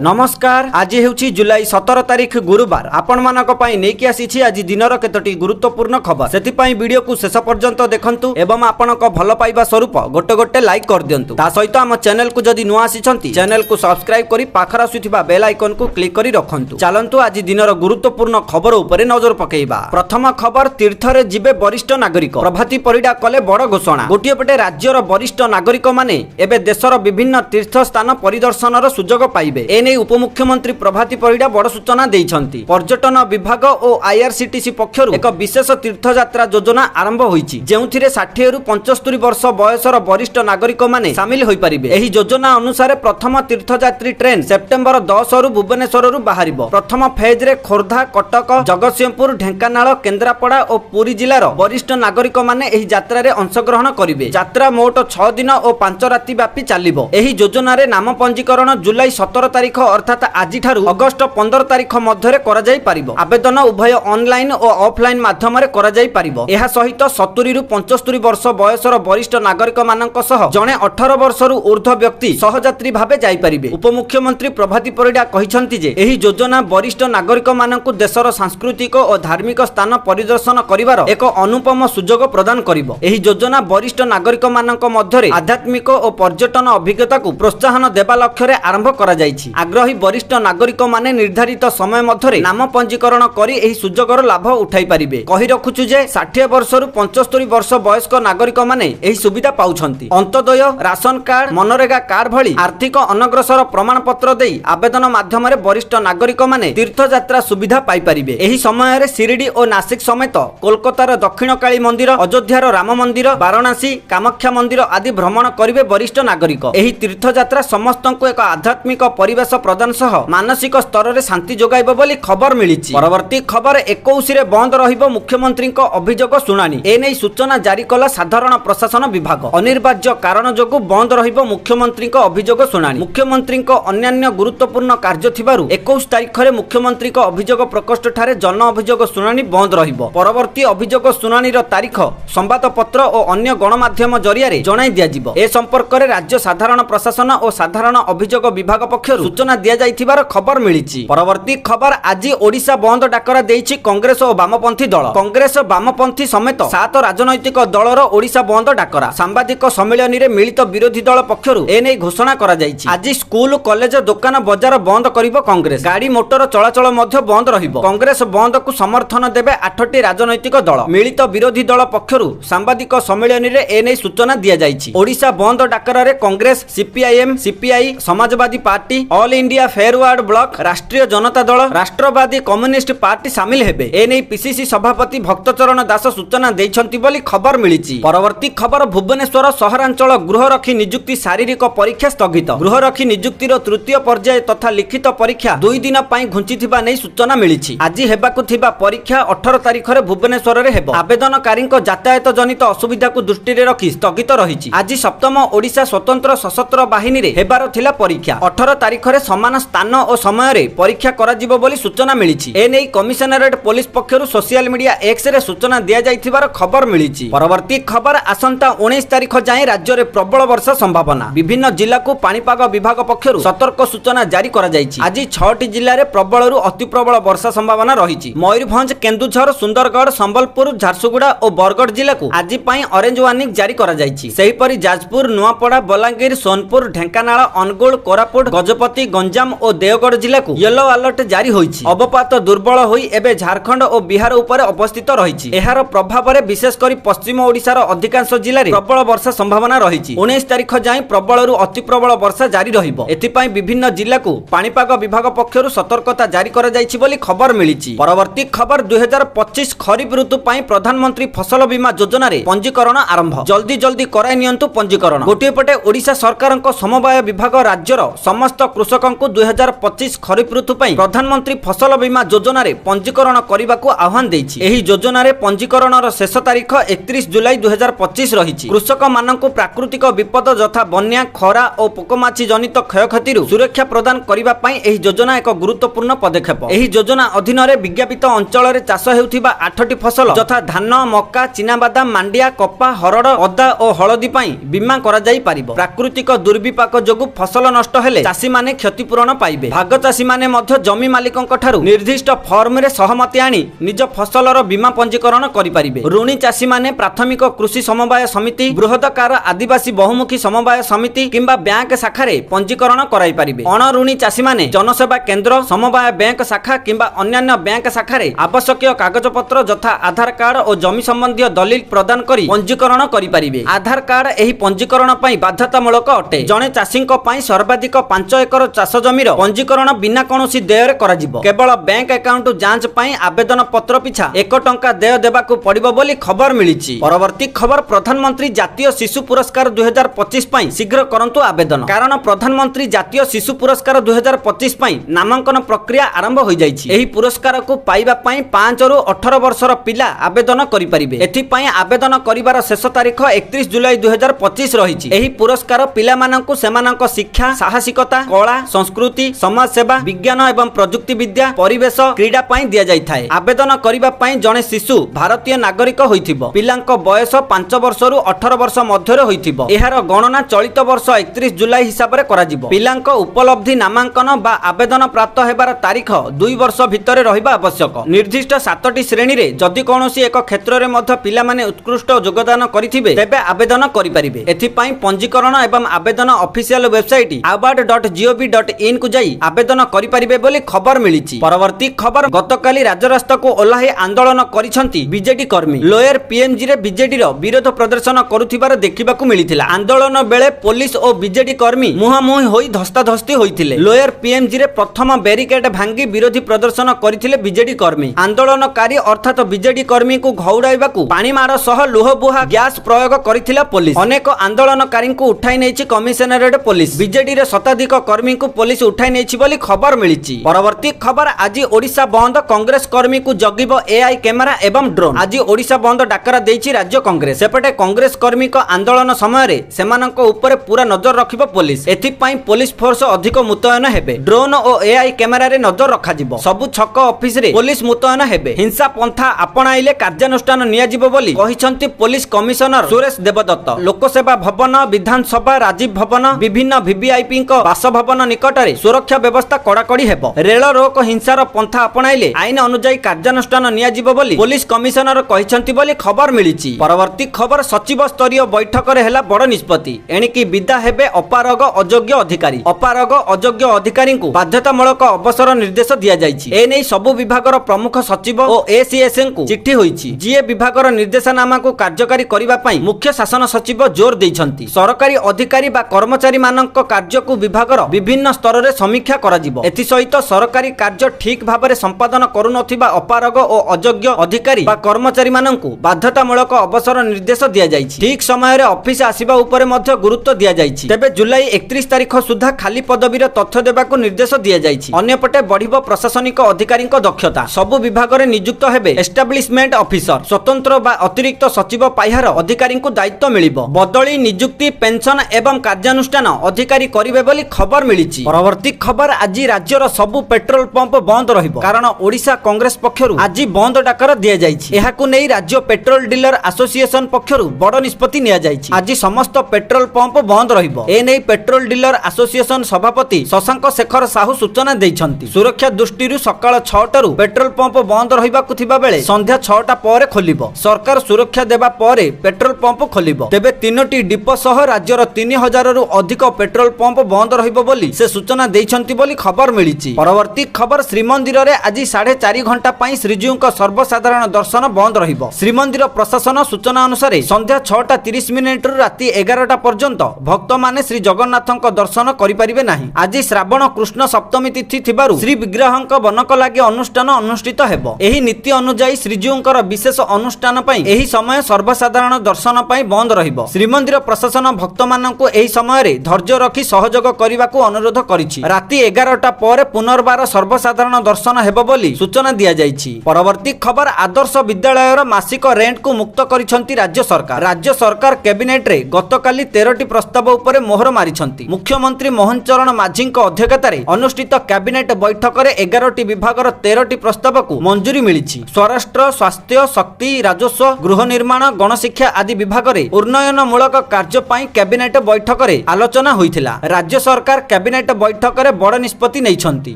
नमस्कार। आज हेउछि जुलाई 17 तारिख गुरुवार। आपण मानक पई नेकी आसीछि आज दिनर केतोटी गुरुत्वपूर्ण खबर। सेति पई वीडियो को शेष पर्यंत देखंतु एवं आपनक भल पाइबा स्वरूप गोटे गोटे लाइक कर दियंतु। ता सहित हम चैनल को जदि नुआ आसीछंती चैनल को सब्सक्राइब करी पाखर आसुथिबा बेल आइकन को क्लिक करी रखंतु। चलंतु आज दिनर गुरुत्वपूर्ण खबर उपरे नजर पकेइबा। प्रथम खबर, तीर्थरे जिबे वरिष्ठ नागरिक। प्रभाती परिडा कले बड़ घोषणा। गोटिए पटे राज्यर वरिष्ठ नागरिक माने एबे देशर विभिन्न तीर्थ स्थान परिदर्शनर सुजोग पाइबे। एने उपमुख्यमंत्री प्रभाती परिडा बड़ सूचना देइछंती। पर्यटन विभाग और आईआरसीटीसी पक्षरु एक विशेष तीर्थयात्रा योजना आरंभ होईछि, जेउथिरे 60 रु 75 वर्ष बयसर वरिष्ठ नागरिक माने शामिल होई परिबे। एही योजना अनुसार प्रथम तीर्थयात्री ट्रेन सेप्टेम्बर 10 रु भुवनेश्वर रु बाहरिबो। प्रथम फेज रे खोर्धा, कटक, जगतसिंहपुर, ढेंकानाल, केन्द्रापड़ा और पुरी जिलार वरिष्ठ नागरिक माने एही यात्रा रे अंशग्रहण करिवे। यात्रा मोट 6 दिन और 5 राति व्यापी चलिबो। एही योजना रे नाम पंजीकरण जुलाई 17 तारिख अर्थात आज ठारू अगस्त 15 तारिख मध्य करा जाई पारिबो। आवेदन उभय ऑनलाइन और ऑफलाइन माध्यम रे करा जाई पारिबो। एहा सहित 70 रु 75 वर्ष बयसर वरिष्ठ नागरिक मानक सह जणे 18 वर्ष रु ऊर्ध्व व्यक्ति सहयात्री भाबे जाई पारिबे। उपमुख्यमंत्री प्रभाती परिडा कहिसंती जे एही योजना वरिष्ठ नागरिक मानक देशर सांस्कृतिक और धार्मिक स्थान परिदर्शन करिवार एक अनुपम सुजोग प्रदान करिबो। एही योजना वरिष्ठ नागरिक मानक मध्य आध्यात्मिक और पर्यटन अभिज्ञता को प्रोत्साहन देबा लक्ष्य रे आरंभ करा जायछि। आग्रही वरिष्ठ नागरिक माने निर्धारित समय मध्य नाम पंजीकरण करी एही सुजोगर लाभ उठाई पारिबे। कहि रखुछु जे 60 वर्ष रु 75 वर्ष वयस्क नागरिक माने एही सुविधा पाउछंती। Antyodaya ration card, MNREGA card भली आर्थिक अनग्रसर प्रमाण पत्र देई आवेदन माध्यम रे वरिष्ठ नागरिक माने तीर्थयात्रा सुविधा पाई पारिबे। एही समय रे शिरडी और नासिक समेत कोलकातार दक्षिणकाली मंदिर, अयोध्यार राम मंदिर, वाराणसी, कामाख्या मंदिर आदि भ्रमण करिवे वरिष्ठ नागरिक। एही तीर्थयात्रा समस्तଙ୍କୁ एक आध्यात्मिक परिवेश प्रदान सह मानसिक स्तर रे शांति जोगाइबो बोली खबर मिलिछि। परवर्ती खबर 21 रे बंद रहिबो मुख्यमंत्री अभियोग शुणाणी। एनै सूचना जारी कला साधारण प्रशासन विभाग। अनिर्वाज्य कारण जोगु बंद रहिबो मुख्यमंत्री अभियोग शुणाणी। मुख्यमंत्री अन्यान्य गुरुत्वपूर्ण कार्य थिबारु 21 तारिख रे मुख्यमंत्री अभियोग प्रकोष्ठ ठारे जन अभियोग शुणाणी बंद रहिबो। परवर्ती अभियोग शुणाणी रो तारीख संवाद पत्र और अन्य गणमाध्यम जरिया रे जणाई दिया जिवो। ए संपर्क रे राज्य साधारण प्रशासन और साधारण अभियोग विभाग पक्षरु सूचना दिया जाइथिबार खबर मिलिछि। परवर्ती खबर, आज ओडिशा बंद डाकरा देइछि कांग्रेस और वामपंथी दल। कांग्रेस, वामपंथी समेत 7 राजनैतिक दलर ओडिशा बंद डाकरा। सांबादिक सम्मेलन रे मिलित विरोधी दल पक्षरु एनै घोषणा करा जाइछि। आज स्कूल, कॉलेज, दुकान बजार बंद करिवो कांग्रेस। गाड़ी मोटर चलाचल मध्य बंद रहिबो। कांग्रेस बंद को समर्थन देबे 8टी राजनैतिक दल। मिलित विरोधी दल पक्षरु सांबादिक सम्मेलन रे एनै सूचना दिया जाइछि। ओडिशा बंद डाकरा रे Congress, CPIM, CPI, Samajwadi party, all India forward block, राष्ट्रीय जनता दल, राष्ट्रवादी कम्युनिस्ट पार्टी शामिल हेबे। एनै पीसीसी सभापति भक्तचरण दास सूचना दैछंती बोली खबर मिलिछि। परवर्ती खबर, भुवनेश्वर सहरांचल गृहरक्षी नियुक्ति शारीरिक परीक्षा स्थगित। गृहरक्षी नियुक्तिर तृतीय पर्याय तथा लिखित परीक्षा 2 दिन पई घुंचिथिबा नै सूचना मिलिछि। आज हेबाकु थिबा परीक्षा 18 तारिख रे भुवनेश्वर रे हेबो। आवेदनकारी यातायात जनित असुविधा को दृष्टि रे रखी स्थगित रहिछि। आज सप्तम ओडिशा स्वतंत्र सशस्त्र बाहिनी रे हेबार थिला परीक्षा। 18 तारिख रे समान स्थान और समय रे परीक्षा करा जिवो बोली सूचना मिलिछि। एनै कमिशनरेट पुलिस पक्षरु सोशल मीडिया एक्स रे सूचना दिया जाइथिबार खबर मिलिछि। परवर्ती खबर, आसंता 19 तारिख जाय राज्य रे प्रबल वर्षा संभावना। विभिन्न जिला को पाणीपाग विभाग पक्षरु सतर्क सूचना जारी करा जाइछि। आज 6टी जिल्ला रे प्रबल रु अति प्रबल वर्षा संभावना रहिछि। मयूरभंज, केन्दुझर, सुंदरगढ़, संबलपुर, झारसुगुड़ा और बरगढ़ जिला को आज पई ऑरेंज वार्निंग जारी करा जाइछि। सेहिपरि जाजपुर, नुआपड़ा, बलांगीर, सोनपुर, ढेंकानाल, अनुगुल, कोरापुट, गजपति, गंजाम और देवगढ़ जिला को येलो अलर्ट जारी होइछि। अवपात दुर्बल होई एबे झारखंड और बिहार ऊपर अवस्थित रहिछि। एहार प्रभाव रे विशेष करी पश्चिम ओडिशार अधिकांश जिल्ला रे प्रबल वर्षा संभावना रहिछि। 19 तारिख जाय प्रबल रु अति प्रबल वर्षा जारी रहिबो। एथिपई विभिन्न जिल्ला को पाणीपाग विभाग पक्षरु सतर्कता जारी करा जाइछि बोली खबर मिलिछि। परवर्ती खबर, 2025 खरीफ ऋतु पई प्रधानमंत्री फसल बीमा योजना रे पंजीकरण आरंभ। जल्दी जल्दी कराई नियंतु पंजीकरण। गोटे पटे ओडिशा सरकारक समवाय विभाग राज्यर समस्त कृषकंकु 2025 खरीफ ऋतु पई प्रधानमंत्री फसल बीमा योजना रे पंजीकरण करबाकू आह्वान देइछि। एही योजना रे पंजीकरणर शेष तारीख 31 जुलाई 2025 रहिछि। कृषक मानकु प्राकृतिक विपद यथा बन्या, खरा और पोकमाछी जनित क्षयक्षति सुरक्षा प्रदान करबा पई एही योजना एक गुरुत्वपूर्ण पदक्षेप। एही योजना अधीन रे विज्ञापित अंचल रे चाष हेउथिबा 8टी फसल यथा धान, मक्का, चिनाबादाम, मांडिया, कपा, हरड़, अदा और हळदी पई बीमा करा जाई पारिबो। प्राकृतिक दुर्विपाक जोगु फसल नष्ट हेले चाषी माने क्षतिपूरण पाइबे। भाग चाषी माने मध्य जमी मालिकंक ठारू निर्दिष्ट फॉर्म रे सहमति आनी निज फसलर बीमा पंजीकरण करि परिबे। ऋणी चाषी माने प्राथमिक कृषि समवाय समिति, बृहदाकार आदिवासी बहुमुखी समवाय समिति किंबा बैंक शाखा रे पंजीकरण कराई परिबे। अण ऋणी चाषी माने जनसेवा केंद्र, समवाय बैंक शाखा किंबा अन्यान्य बैंक शाखा रे आवश्यक कागजपत्र यथा आधार कार्ड और जमी संबंधी दलिल प्रदान करी पंजीकरण करि परिबे। आधार कार्ड एही पंजीकरण पई बाध्यतामूलक अटे। जणे चाषींक पई सर्वाधिक 5 एकर चाष जमीर पंजीकरण बिना कोनोसी देय रे कराजिबो। केवल बैंक अकाउंट जांच पई आवेदन पत्र पिछा 1 टंका देय देबाकू पड़िबो बोली खबर मिलिछि। परवर्ती खबर, प्रधानमंत्री जातीय शिशु पुरस्कार 2025 पई शीघ्र करंतु आवेदन। कारण प्रधानमंत्री जातीय शिशु पुरस्कार 2025 पई नामांकन प्रक्रिया आरंभ होई जाइछि। एही पुरस्कार को पाइबा पई 5 रु 18 वर्षर पिला आवेदन करि परिबे। एथि पई आवेदन करिवार शेष तारीख 31 जुलाई 2025 रहिछि। एही पुरस्कार पिला माननकु सेमानक शिक्षा, साहसिकता, कला, संस्कृति, समाज सेवा, विज्ञान एवं प्रजुक्ति विद्या, परिवेश, क्रीडा पई दिया जाय थाए। आवेदन करिबा पई जणे शिशु भारतीय नागरिक होइथिबो। पिलांक बयस 5 वर्ष रु 18 वर्ष मध्य रे होइथिबो। एहार गणना चलित वर्ष 31 जुलाई हिसाब रे कराजिबो। पिलांक उपलब्धि नामांकन बा आवेदन प्राप्त हेबार तारीख 2 वर्ष भितरे रहिबा आवश्यक। निर्दिष्ट 7टी श्रेणी रे जदि कोनोसी एक क्षेत्र रे मध्य पिला माने उत्कृष्ट योगदान करिथिबे तेबे आवेदन करि परिबे। एथि पई पंजीकरण एवं आवेदन ऑफिशियल वेबसाइट award.gov.in को जाई आवेदन करि परिबे बोली खबर मिलिछि। परवर्ती खबर, गतकाली राजरास्ता को ओल्लाहे आंदोलन करिसंती बीजेडी कर्मी। लोयर पीएमजी रे बीजेडी रो विरोध प्रदर्शन करुथिबार देखिबाकू मिलिथिला। आंदोलन बेले पुलिस और बीजेडी कर्मी मुहामुही होई धस्ताधस्ती होइथिले। लोयर पीएमजी रे प्रथम बैरिकेड भांगी विरोधी प्रदर्शन करिथिले बीजेडी कर्मी। आंदोलनकारी अर्थात बीजेडी कर्मी को घौड़ाइबाकू पानी मार सह लुहबुहा गैस प्रयोग करिथिला पुलिस। अनेक आंदोलनकारी को उठाई नेछि कमिशनरेट पुलिस। बीजेडी रे शताधिक कर्मी को पुलिस उठाई नेछि बोली खबर मिलिछि। परवर्ती खबर, आज ओडिशा बंद, कांग्रेस कर्मी को जगिबो एआई कैमेरा एवं ड्रोन। आज ओडिशा बंद डाकरा देछि राज्य कांग्रेस। सेपटे कांग्रेस कर्मी को आंदोलन समय रे सेमानक ऊपर पूरा नजर रखिबो पुलिस। एथि पई पुलिस फोर्स अधिक मुतयन हेबे। ड्रोन और एआई कैमेरा रे नजर रखाजिबो। सबु छक ऑफिस रे पुलिस मुतयन हेबे। हिंसा पंथा आपणाइले कार्यानुष्ठान नियाजिबो बोली कहिसंती पुलिस कमिशनर सुरेश देवदत्त। लोकसेवा भवन, विधानसभा, राजीव भवन, विभिन्न वीवीआईपी बासभवन निकट में सुरक्षा व्यवस्था कड़ाकड़ी हेबो। रेल रोक हिंसार पंथा आपणाइले आईन अनुଯାयी कार्यानुष्ठान नियाजिबो बोली पुलिस कमिशनर कहिसंती बोली खबर मिलिछि। परवर्ती खबर, सचिव स्तरीय बैठक रे हेला बड़ निष्पत्ति। एणिकी विदा हेबे अपारग अयोग्य अधिकारी। अपारग अयोग्य अधिकारी को बाध्यतामूलक अवसर निर्देश दिया जाइछि। ए नै सबु विभागर प्रमुख सचिव और एसीएसएन को चिट्ठी होइछि। जीए विभागर निर्देशनामा को कार्यकारी करिबा पई मुख्य शासन सचिव जोर दैछंती। सरकारी अधिकारी बा कर्मचारी मानक कार्य को विभागर विभिन्न स्तर रे समीक्षा कराजिबो। एथि सहित सरकारी कार्य ठीक भाबरे संपादन करू नथिबा अपारग और अयोग्य अधिकारी बा कर्मचारी मानक बाध्यतामूलक अवसर निर्देश दिया जाइछि। ठीक समय रे ऑफिस आसीबा ऊपर मध्य गुरुत्व दिया जाइछि। तेबे जुलाई 31 तारीख सुधा खाली पदवीर तथ्य देबाकू निर्देश दिया जाइछि। अन्यपटे बढ़िबो प्रशासनिक अधिकारी दक्षता। सबु विभाग रे नियुक्त हेबे एस्टाब्लिशमेंट ऑफिसर। स्वतंत्र बा अतिरिक्त सचिव पाइहार अधिकारी दायित्व मिलिबो। बदली, नियुक्ति, पेंशन एवं कार्यानुष्ठान अधिकारी करिवे बोली खबर मिलिछि। परवर्ती खबर, आज राज्यर सबु पेट्रोल पंप बंद रहिबो। कारण ओडिशा कांग्रेस पक्षरु आज बंद डाकर दिया जाइछि। एहाकू नै राज्य पेट्रोल डीलर एसोसिएशन पक्षरु बड़ निष्पत्ति निया जाइछि। आज समस्त पेट्रोल पंप बंद रहिबो। ए नै पेट्रोल डीलर एसोसिएशन सभापति शशांक शेखर साहू सूचना दैछंती। सुरक्षा दृष्टि सकाळ 6टारू पेट्रोल पंप बंद रहिबाकू थिबा बेले संध्या 6टा पर खोलिबो। सरकार सुरक्षा देबा परे पेट्रोल पंप खोलिबो। तेबे 3टी डिपो सह राज्यर 3000 रु अधिक पेट्रोल पंप बंद रहिबो बोली से सूचना दैछंती बोली खबर मिलिछि। परवर्ती खबर, श्रीमंदिर रे आज 4.5 घंटा पई श्रीजीउक सर्वसाधारण दर्शन बंद रहिबो। श्रीमंदिर प्रशासन सूचना अनुसार संध्या 6:30 रु राति 11टा पर्यंत भक्त माने श्री जगन्नाथक दर्शन करि परिबे नाही। आज श्रावण कृष्ण सप्तमी तिथि थिबारु श्री विग्रहक बनक लागि अनुष्ठान अनुष्ठित हेबो। एही नीति अनुଯାयी श्रीजीउंकर विशेष अनुष्ठान पई एही समय सर्वसाधारण दर्शन पई बंद रहिबो। श्रीमंदिर प्रशासन भक्त माननकु एही समय रे धैर्य रखि सहयोग करिबाकू अनुरोध करिछि। राति 11टा पर पुनर्बार सर्वसाधारण दर्शन हेबो बोली सूचना दिया जाइछि। परवर्ती खबर, आदर्श विद्यालयर मासिक रेंट को मुक्त करिसंती राज्य सरकार। राज्य सरकार कैबिनेट रे गतकाली 13टी प्रस्ताव उपरे मोहर मारिसंती। मुख्यमंत्री मोहन चरण माझीक अध्यक्षतार अनुष्ठित कैबिनेट बैठक रे 11टी विभागर 13टी प्रस्ताव को मंजूरी मिलिछि। स्वराष्ट्र, स्वास्थ्य, शक्ति, राजस्व, गृह निर्माण, गणशिक्षा आदि विभाग रे उन्नयन मूलक कार्य पई कैबिनेट बैठक रे आलोचना होइथिला। राज्य सरकार कैबिनेट कैबिनेट बैठक में बड़ निष्पत्ति नहीं।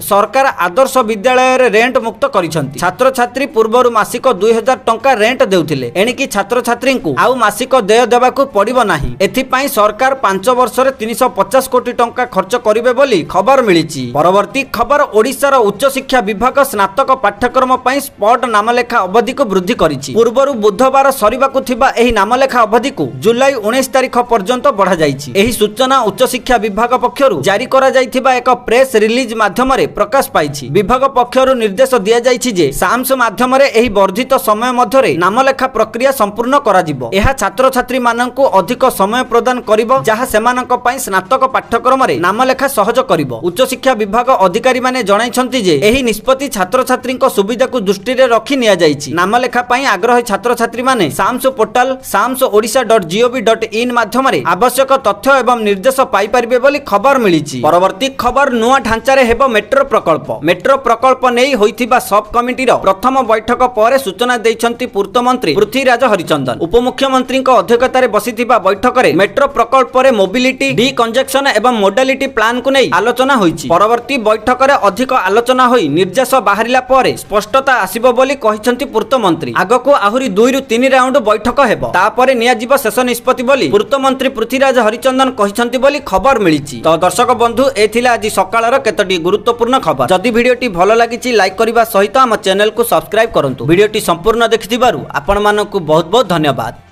सरकार आदर्श विद्यालय रे रेंट मुक्त करिसेंती। छात्र छात्री पूर्वरु मासिक 2000 टंका रेंट देउथिले, एणिकी छात्र छात्री को आउ मासिक देय देबाकू पड़िबो नाही। एथिपाई सरकार 5 वर्ष रे 350 कोटी टंका खर्च करिवे बोली खबर मिलिछि। परवर्ती खबर, ओडिशार उच्च शिक्षा विभाग स्नातक पाठ्यक्रम पई स्पॉट नामलेखा अवधि को वृद्धि करिछि। पूर्वरु बुधवार सरिबाकू थिबा एही नामलेखा अवधि को जुलाई 19 तारिख पर्यंत बढ़ा जाइछि। एही सूचना उच्च शिक्षा विभाग पक्षरु जारी करा जाइथिबा एक प्रेस रिलीज माध्यम रे प्रकाश पाइछि। विभाग पक्षरु निर्देश दिया जाइछि जे साम्स माध्यम रे एही वर्धित समय मध्यरे नामलेखा प्रक्रिया संपूर्ण करा जिवो। एहा छात्र छात्री माननकु अधिक समय प्रदान करिवो, जहा सेमानक पई स्नातक पाठ्यक्रम रे नामलेखा सहज करिवो। उच्च शिक्षा विभाग अधिकारी माने जणाइछन्ति जे एही निष्पत्ति छात्र छात्रीक सुविधा को दृष्टि रे रखि निया जाइछि। नामलेखा पई आग्रही छात्र छात्री माने साम्स पोर्टल samsodisha.gov.in माध्यम रे आवश्यक तथ्य एवं निर्देश पाई परिबे बोली खबर मिलिछि। परवर्ती खबर, नुआ ढांचा रे हेबो मेट्रो प्रकल्प। मेट्रो प्रकल्प नेई होइथिबा सब कमिटी रो प्रथम बैठक पर सूचना दैछन्ति पूर्त मंत्री पृथ्वीराज हरिचंदन। उपमुख्यमंत्री अध्यक्षतार बसिथिबा बैठक रे मेट्रो प्रकल्प रे मोबिलिटी, डिकंजेक्शन एवं मोडालिटी प्लान को नहीं आलोचना होइछि। परवर्ती बैठक रे अधिक आलोचना होई निर्देश बाहरिला परे स्पष्टता आसीबो बोली कहिसन्ति पूर्त मंत्री। आगको आहुरी 2 रु 3 राउंड बैठक हेबो, तापरे नियाजिबो शेष निष्पत्ति बोली पूर्त मंत्री पृथ्वीराज हरिचंदन कहिसन्ति बोली खबर मिलिछि। तो दर्शक बंधु, एथिला आज सकाळर केतोटी गुरुत्वपूर्ण खबर। जदि भिडियोटी भलो लागिछि लाइक करिबा सहित हम चैनल को सब्सक्राइब करंतु। भिडियोटी संपूर्ण देखिथिबारु आपण मानकु बहुत बहुत धन्यवाद।